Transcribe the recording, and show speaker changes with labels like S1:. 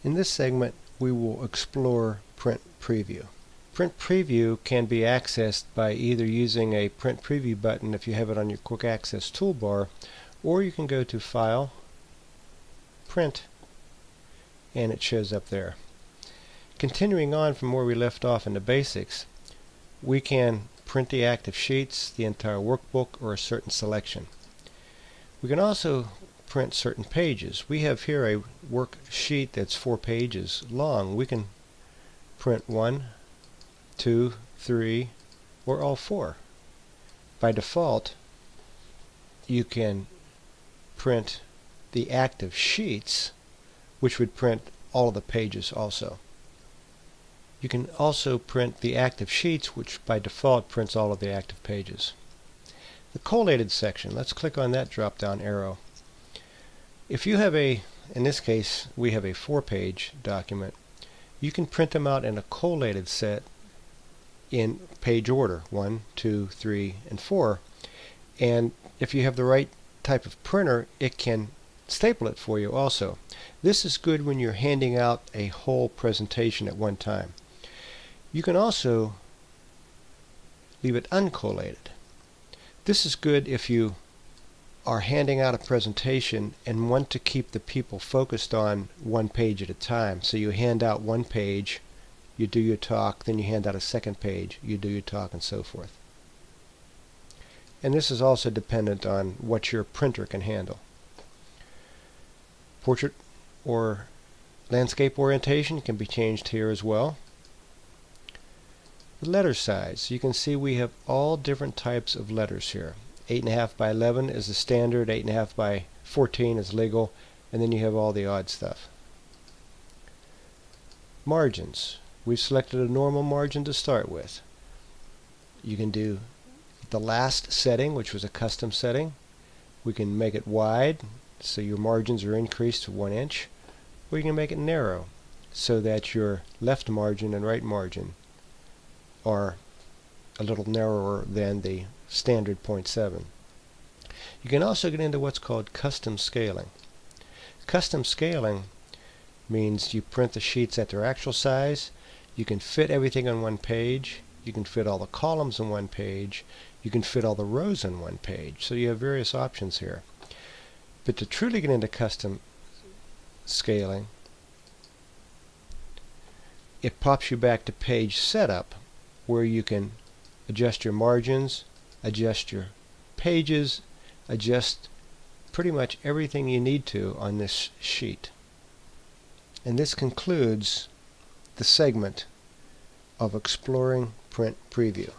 S1: In this segment, we will explore Print Preview. Print Preview can be accessed by either using a Print Preview button if you have it on your Quick Access toolbar, or you can go to File, Print, and it shows up there. Continuing on from where we left off in the basics, we can print the active sheets, the entire workbook, or a certain selection. We can also print certain pages. We have here a worksheet that's 4 pages long. We can print 1, 2, 3, or all 4. By default, you can print the active sheets, which would print all of the pages also. You can also print the active sheets, which by default prints all of the active pages. The collated section, let's click on that drop down arrow. If you have in this case we have a 4-page document, you can print them out in a collated set in page order 1, 2, 3, and 4, and if you have the right type of printer, it can staple it for you also. This is good when you're handing out a whole presentation at one time. You can also leave it uncollated. This is good if you are handing out a presentation and want to keep the people focused on one page at a time. So you hand out one page, you do your talk, then you hand out a second page, you do your talk, and so forth. And this is also dependent on what your printer can handle. Portrait or landscape orientation can be changed here as well. The letter size, you can see we have all different types of letters here. 8.5 by 11 is the standard, 8.5 by 14 is legal, and then you have all the odd stuff. Margins. We've selected a normal margin to start with. You can do the last setting, which was a custom setting. We can make it wide, so your margins are increased to 1 inch, or you can make it narrow, so that your left margin and right margin are a little narrower than the standard 0.7. You can also get into what's called custom scaling. Custom scaling means you print the sheets at their actual size, you can fit everything on one page, you can fit all the columns on one page, you can fit all the rows on one page, so you have various options here. But to truly get into custom scaling, it pops you back to page setup, where you can adjust your margins, adjust your pages, adjust pretty much everything you need to on this sheet. And this concludes the segment of exploring Print Preview.